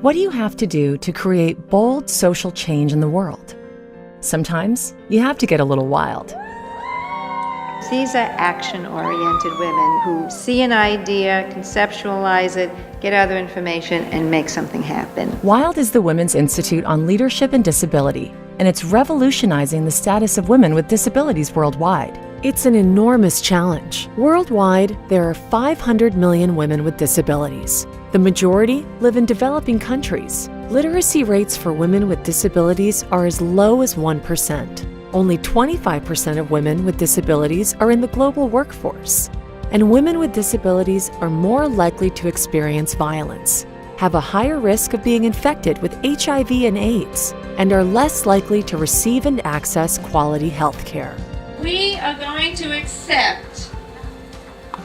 What do you have to do to create bold social change in the world? Sometimes you have to get a little wild. These are action-oriented women who see an idea, conceptualize it, get other information, and make something happen. WILD is the Women's Institute on Leadership and Disability, and it's revolutionizing the status of women with disabilities worldwide. It's an enormous challenge. Worldwide, there are 500 million women with disabilities. The majority live in developing countries. Literacy rates for women with disabilities are as low as 1%. Only 25% of women with disabilities are in the global workforce. And women with disabilities are more likely to experience violence, have a higher risk of being infected with HIV and AIDS, and are less likely to receive and access quality health care. We are going to accept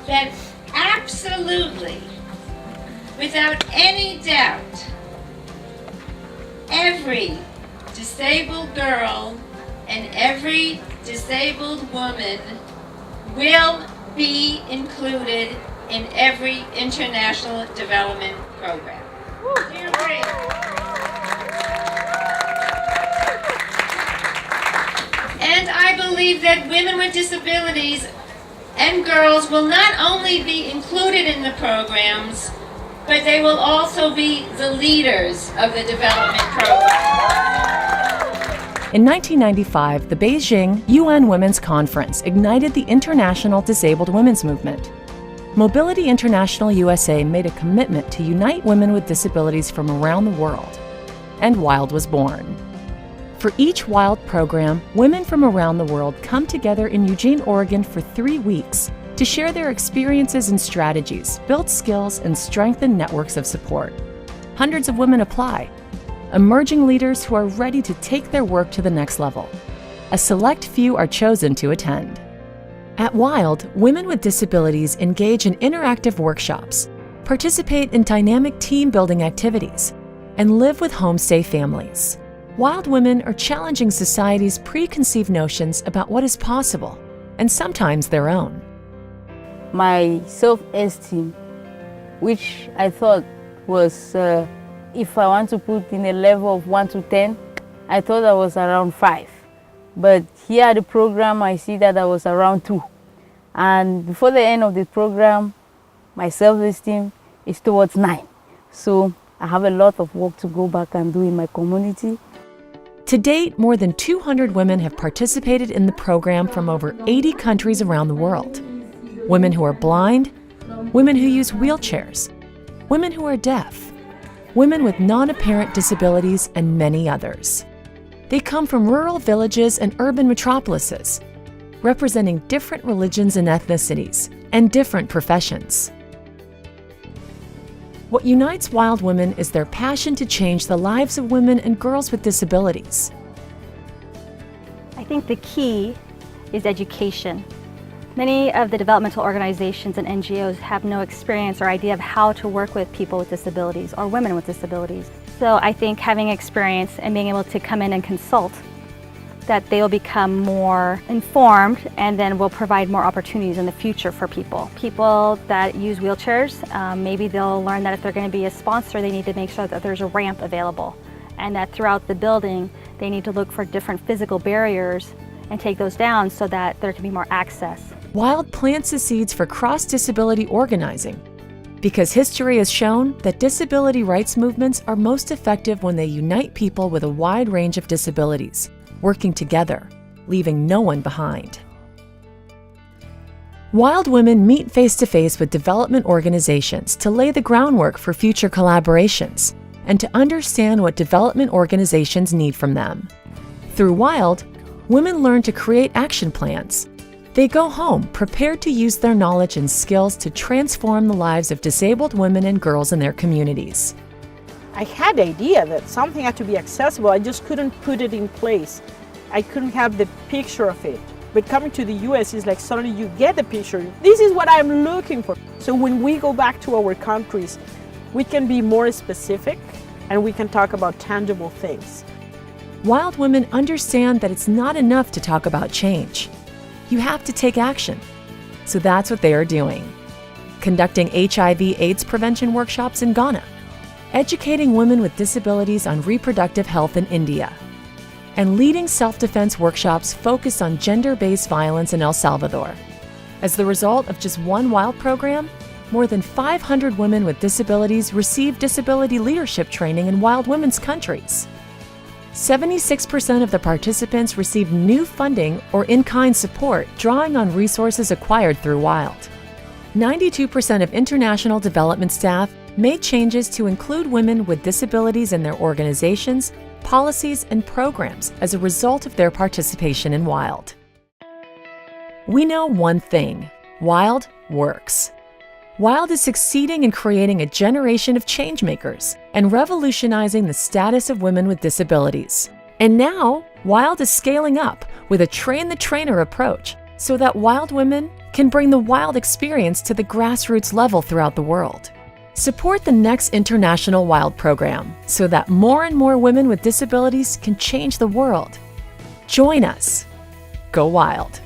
that absolutely, without any doubt, every disabled girl and every disabled woman will be included in every international development program. Do you agree? And I believe that women with disabilities and girls will not only be included in the programs, but they will also be the leaders of the development program. In 1995, the Beijing UN Women's Conference ignited the international disabled women's movement. Mobility International USA made a commitment to unite women with disabilities from around the world, and WILD was born. For each WILD program, women from around the world come together in Eugene, Oregon for 3 weeks to share their experiences and strategies, build skills, and strengthen networks of support. Hundreds of women apply, emerging leaders who are ready to take their work to the next level. A select few are chosen to attend. At WILD, women with disabilities engage in interactive workshops, participate in dynamic team-building activities, and live with homestay families. WILD women are challenging society's preconceived notions about what is possible, and sometimes their own. My self-esteem, which I thought was, if I want to put in a level of 1 to 10, I thought I was around 5. But here at the program, I see that I was around 2. And before the end of the program, my self-esteem is towards 9. So I have a lot of work to go back and do in my community. To date, more than 200 women have participated in the program from over 80 countries around the world. Women who are blind, women who use wheelchairs, women who are deaf, women with non-apparent disabilities, and many others. They come from rural villages and urban metropolises, representing different religions and ethnicities, and different professions. What unites WILD women is their passion to change the lives of women and girls with disabilities. I think the key is education. Many of the developmental organizations and NGOs have no experience or idea of how to work with people with disabilities or women with disabilities. So I think having experience and being able to come in and consult, that they will become more informed and then will provide more opportunities in the future for people. People that use wheelchairs, maybe they'll learn that if they're going to be a sponsor, they need to make sure that there's a ramp available, and that throughout the building, they need to look for different physical barriers and take those down so that there can be more access. WILD plants the seeds for cross-disability organizing, because history has shown that disability rights movements are most effective when they unite people with a wide range of disabilities, working together, leaving no one behind. WILD women meet face-to-face with development organizations to lay the groundwork for future collaborations and to understand what development organizations need from them. Through WILD, women learn to create action plans. They go home prepared to use their knowledge and skills to transform the lives of disabled women and girls in their communities. I had the idea that something had to be accessible, I just couldn't put it in place. I couldn't have the picture of it. But coming to the US is like suddenly you get the picture. This is what I'm looking for. So when we go back to our countries, we can be more specific and we can talk about tangible things. WILD women understand that it's not enough to talk about change. You have to take action. So that's what they are doing. Conducting HIV/AIDS prevention workshops in Ghana, educating women with disabilities on reproductive health in India, and leading self-defense workshops focused on gender-based violence in El Salvador. As the result of just one WILD program, more than 500 women with disabilities received disability leadership training in WILD women's countries. 76% of the participants received new funding or in-kind support, drawing on resources acquired through WILD. 92% of international development staff made changes to include women with disabilities in their organizations, policies, and programs as a result of their participation in WILD. We know one thing: WILD works. WILD is succeeding in creating a generation of changemakers and revolutionizing the status of women with disabilities. And now, WILD is scaling up with a train-the-trainer approach so that WILD women can bring the WILD experience to the grassroots level throughout the world. Support the next international WILD program so that more and more women with disabilities can change the world. Join us. Go WILD.